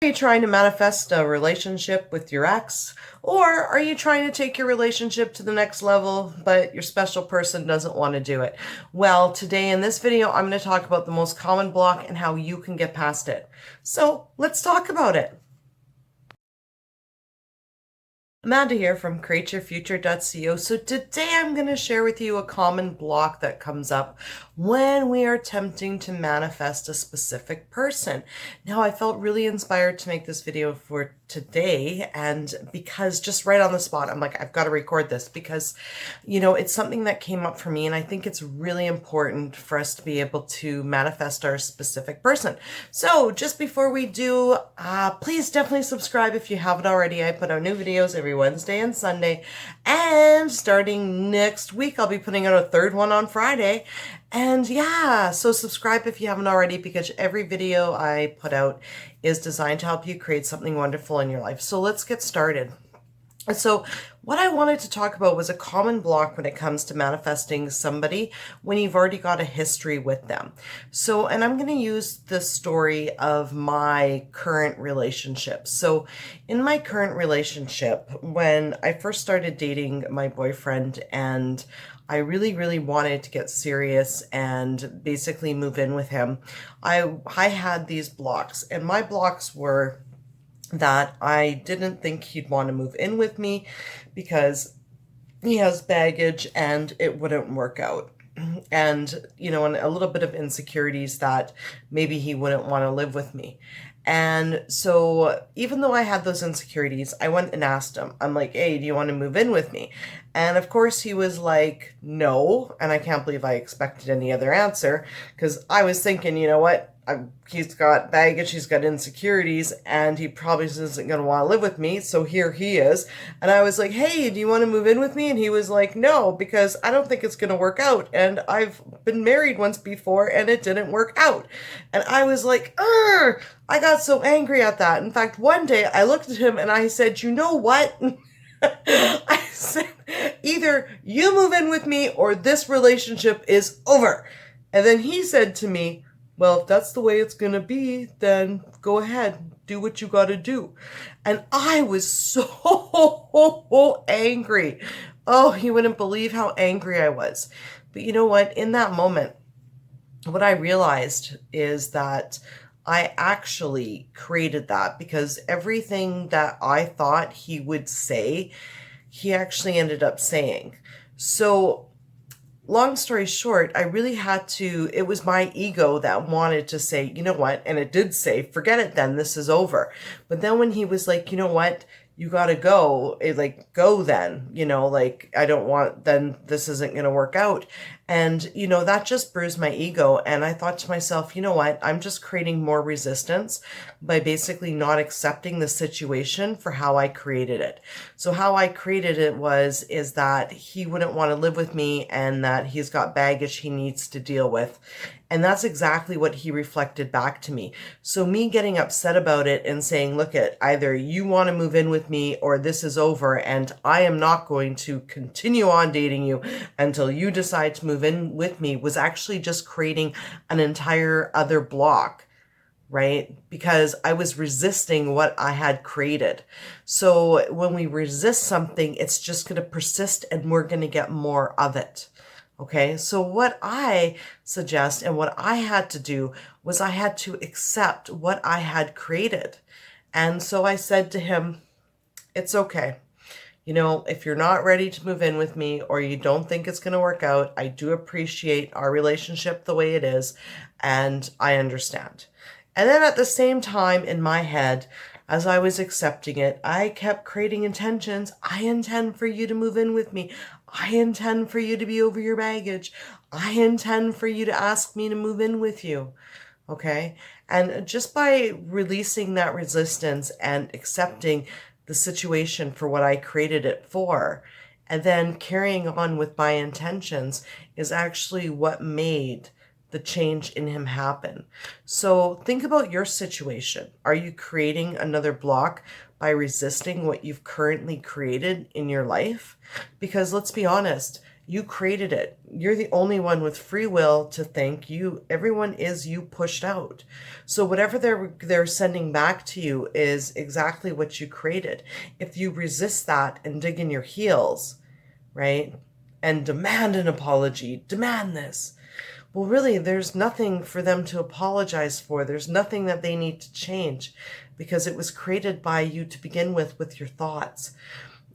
Are you trying to manifest a relationship with your ex? Or are you trying to take your relationship to the next level, but your special person doesn't want to do it? Well, today in this video, I'm going to talk about the most common block and how you can get past it. So let's talk about it. Amanda here from createyourfuture.co. So today I'm going to share with you a common block that comes up when we are attempting to manifest a specific person. Now, I felt really inspired to make this video for today, and because just right on the spot, I'm like, I've got to record this because, it's something that came up for me, and I think it's really important for us to be able to manifest our specific person. So just before we do, please definitely subscribe if you haven't already. I put out new videos every Wednesday and Sunday, and starting next week, I'll be putting out a third one on Friday. And yeah, so subscribe if you haven't already, because every video I put out is designed to help you create something wonderful in your life. So let's get started. So what I wanted to talk about was a common block when it comes to manifesting somebody when you've already got a history with them. So, and I'm going to use the story of my current relationship. So in my current relationship, when I first started dating my boyfriend, and I really, really wanted to get serious and basically move in with him, I had these blocks, and my blocks were that I didn't think he'd want to move in with me because he has baggage and it wouldn't work out. And, and a little bit of insecurities that maybe he wouldn't want to live with me. And so even though I had those insecurities, I went and asked him. I'm like, hey, do you want to move in with me? And of course he was like, no. And I can't believe I expected any other answer, because I was thinking, you know what? He's got baggage, he's got insecurities, and he probably isn't going to want to live with me. So here he is. And I was like, hey, do you want to move in with me? And he was like, no, because I don't think it's going to work out. And I've been married once before and it didn't work out. And I was like, I got so angry at that. In fact, one day I looked at him and I said, you know what? I said, either you move in with me or this relationship is over. And then he said to me, well, if that's the way it's going to be, then go ahead, do what you got to do. And I was so angry. Oh, you wouldn't believe how angry I was. But you know what? In that moment, what I realized is that I actually created that, because everything that I thought he would say, he actually ended up saying. So long story short, I really had to, it was my ego that wanted to say, you know what? And it did say, forget it then, this is over. But then when he was like, you know what? You gotta go, go then, I don't want, then this isn't gonna work out. And, that just bruised my ego. And I thought to myself, you know what? I'm just creating more resistance by basically not accepting the situation for how I created it. So how I created it is that he wouldn't want to live with me and that he's got baggage he needs to deal with. And that's exactly what he reflected back to me. So me getting upset about it and saying, look, either you want to move in with me or this is over, and I am not going to continue on dating you until you decide to move in with me, was actually just creating an entire other block, right? Because I was resisting what I had created. So when we resist something, it's just going to persist and we're going to get more of it. Okay, so what I suggest and what I had to do was I had to accept what I had created. And so I said to him, it's okay. If you're not ready to move in with me or you don't think it's going to work out, I do appreciate our relationship the way it is, and I understand. And then at the same time in my head, as I was accepting it, I kept creating intentions. I intend for you to move in with me. I intend for you to be over your baggage. I intend for you to ask me to move in with you. Okay? And just by releasing that resistance and accepting the situation for what I created it for, and then carrying on with my intentions, is actually what made the change in him happen. So think about your situation. Are you creating another block by resisting what you've currently created in your life? Because let's be honest, You created it. You're the only one with free will to think. You, everyone is you pushed out. So whatever they're sending back to you is exactly what you created. If you resist that and dig in your heels, right, and demand an apology, demand this, well, really, there's nothing for them to apologize for. There's nothing that they need to change, because it was created by you to begin with your thoughts.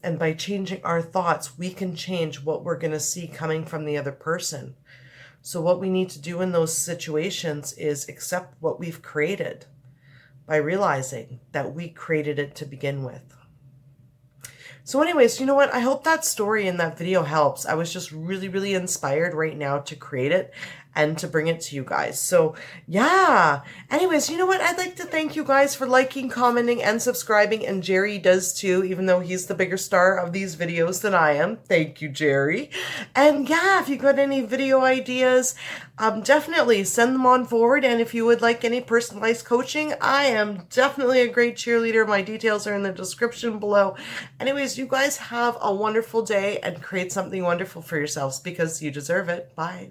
And by changing our thoughts, we can change what we're going to see coming from the other person. So what we need to do in those situations is accept what we've created by realizing that we created it to begin with. So anyways, you know what? I hope that story in that video helps. I was just really, really inspired right now to create it and to bring it to you guys. So yeah, anyways, you know what? I'd like to thank you guys for liking, commenting, and subscribing. And Gerry does too, even though he's the bigger star of these videos than I am. Thank you, Gerry. And yeah, if you got any video ideas, definitely send them on forward. And if you would like any personalized coaching, I am definitely a great cheerleader. My details are in the description below. Anyways, you guys have a wonderful day and create something wonderful for yourselves, because you deserve it. Bye.